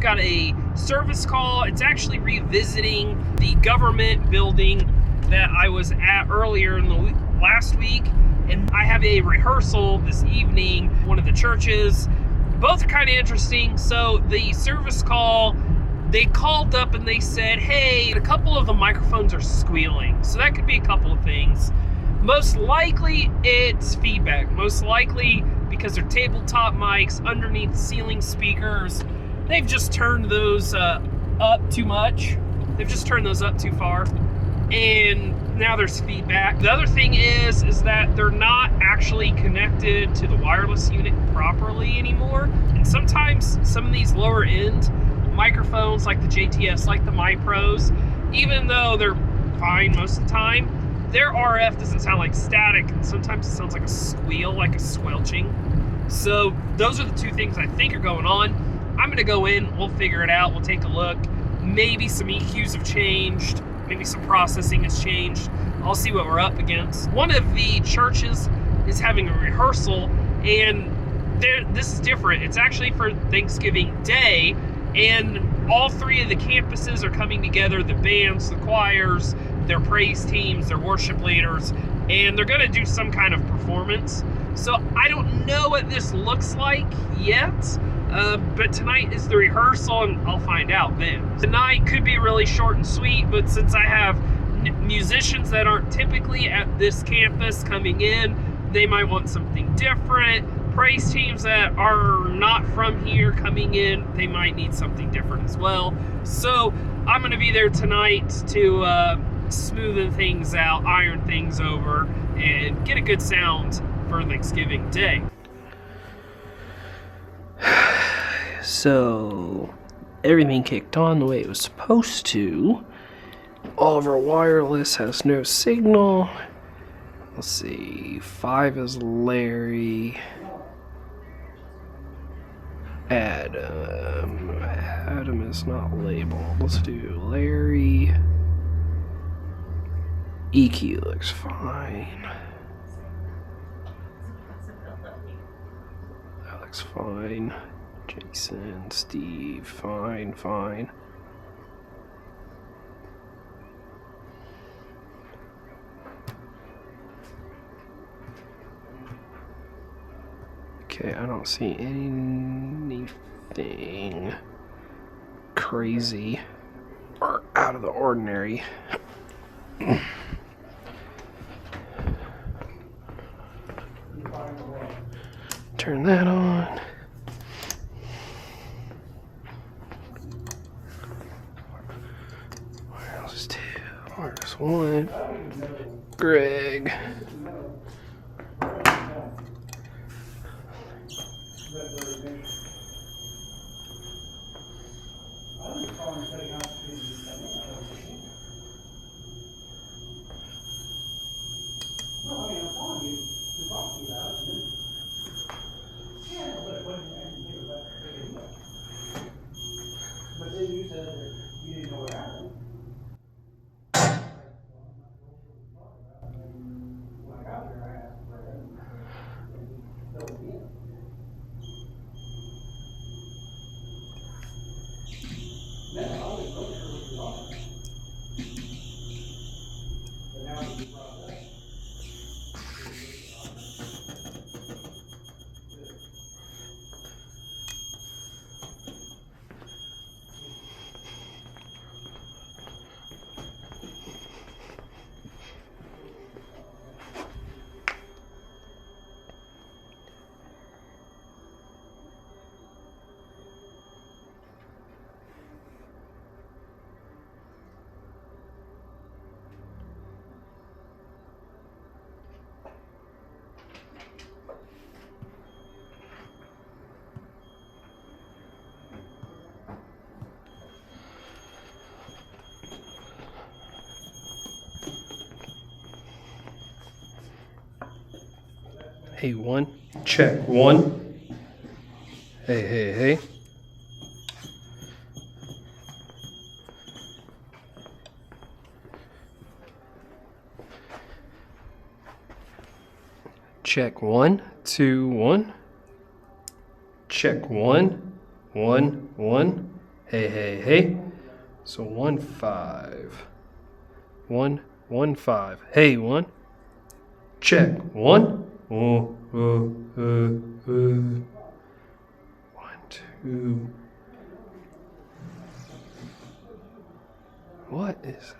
got a service call. It's actually revisiting the government building that I was at earlier in the last week, and I have a rehearsal this evening, one of the churches. Both are kind of interesting. So the service call, they called up and they said, hey, a couple of the microphones are squealing. So that could be a couple of things. Most likely it's feedback. Most likely because they're tabletop mics underneath ceiling speakers. They've just turned those up too much. They've just turned those up too far. And now there's feedback. The other thing is that they're not actually connected to the wireless unit properly anymore. And sometimes some of these lower end microphones like the JTS, like the MiPros, even though they're fine most of the time, their RF doesn't sound like static, and sometimes it sounds like a squeal, like a squelching. So those are the two things I think are going on. I'm gonna go in, we'll figure it out, we'll take a look. Maybe some EQs have changed, maybe some processing has changed. I'll see what we're up against. One of the churches is having a rehearsal, and this is different. It's actually for Thanksgiving Day, and all three of the campuses are coming together, the bands, the choirs, their praise teams, their worship leaders, and they're gonna do some kind of performance. So I don't know what this looks like yet, but tonight is the rehearsal and I'll find out then. Tonight could be really short and sweet, but since I have musicians that aren't typically at this campus coming in, they might want something different. Praise teams that are not from here coming in, they might need something different as well. So I'm gonna be there tonight to smoothen things out, iron things over, and get a good sound for Thanksgiving Day. So everything kicked on the way it was supposed to. All of our wireless has no signal. Let's see, 5 is Larry. Adam is not labeled. Let's do Larry. EQ looks fine. That looks fine. Jason, Steve, fine. Okay, I don't see anything crazy or out of the ordinary. Turn that on. Wireless 2, wireless 1. Greg. Hey, 1. Check 1. Hey. Check 1, 2, 1. Check 1, 1, 1. Hey, hey, hey. So 1 5. 1 1 5. Hey, 1. Check. 1. 1 2. What is that?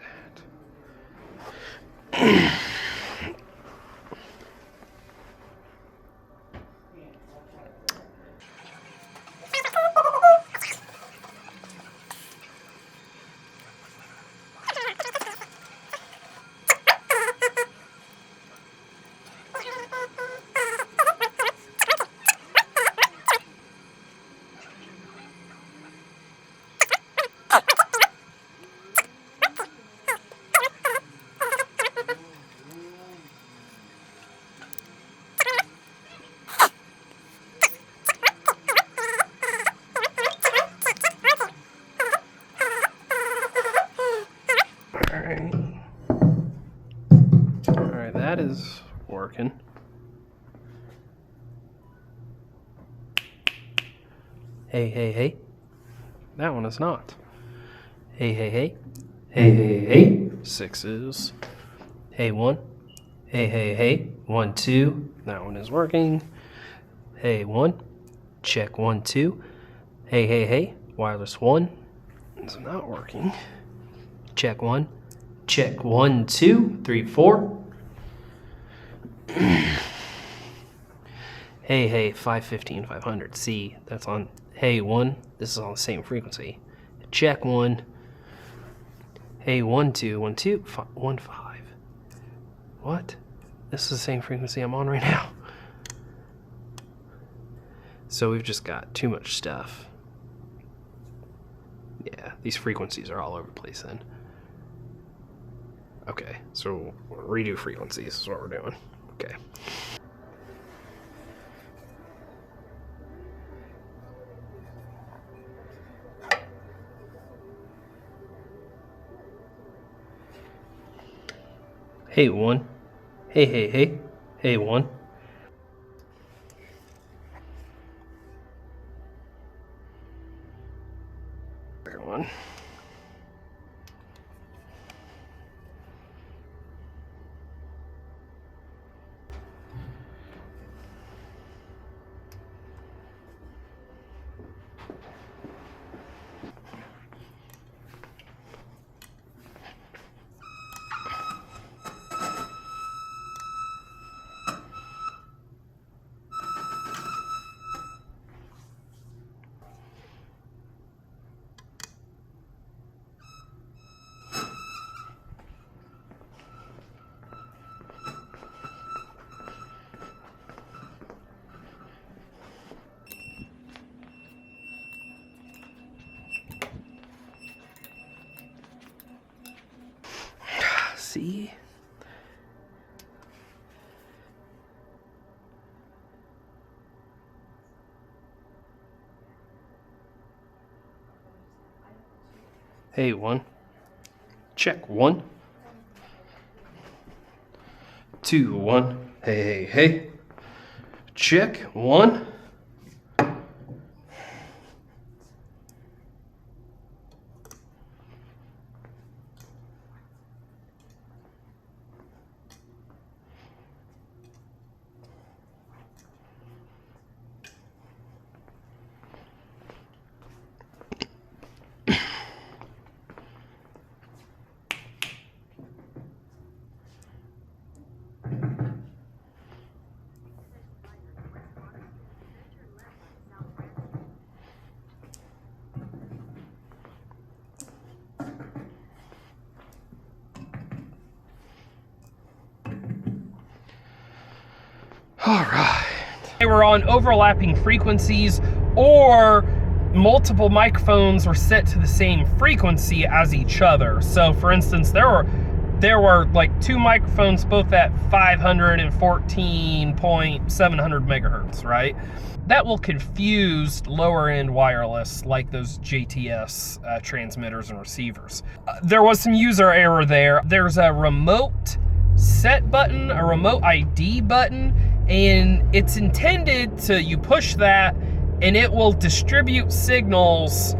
Alright, that is working. Hey, hey, hey. That one is not. Hey, hey, hey. Hey, hey, hey. 6s. Hey, 1. Hey, hey, hey. 1 2. That one is working. Hey, 1. Check 1 2. Hey, hey, hey. Wireless 1. It's not working. Check 1. Check 1 2 3 4. Hey, hey, 515 500. See, that's on. Hey, 1. This is on the same frequency. Check 1. Hey, 1 2 1 2 1 5. What? This is the same frequency I'm on right now. So we've just got too much stuff. Yeah, these frequencies are all over the place then. Okay, so redo frequencies is what we're doing. Okay. Hey, 1. Hey, hey, hey. Hey, 1. Second one. See? Hey, 1. Check 1. 2 1. Hey, hey, hey. Check 1. All right. They were on overlapping frequencies, or multiple microphones were set to the same frequency as each other. So for instance, there were like 2 microphones both at 514.700 megahertz, right? That will confuse lower end wireless like those JTS transmitters and receivers. There was some user error there. There's a remote set button, a remote ID button, and it's intended to, you push that and it will distribute signals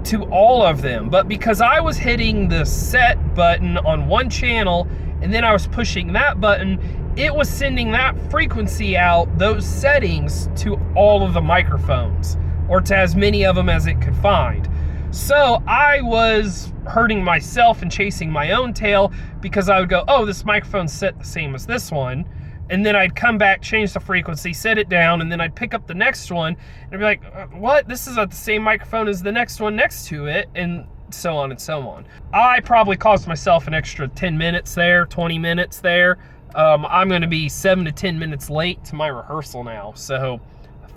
to all of them, but because I was hitting the set button on one channel and then I was pushing that button, it was sending that frequency out, those settings, to all of the microphones, or to as many of them as it could find. So I was hurting myself and chasing my own tail, because I would go, oh, this microphone's set the same as this one, and then I'd come back, change the frequency, set it down, and then I'd pick up the next one, and I'd be like, what? This is at the same microphone as the next one next to it, and so on and so on. I probably caused myself an extra 10 minutes there, 20 minutes there. I'm gonna be 7 to 10 minutes late to my rehearsal now, so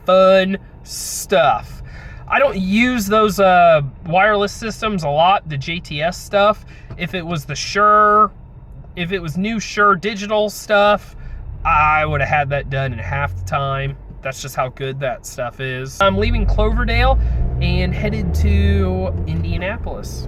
fun stuff. I don't use those wireless systems a lot, the JTS stuff. If it was the Shure, if it was new Shure digital stuff, I would have had that done in half the time. That's just how good that stuff is. I'm leaving Cloverdale and headed to Indianapolis.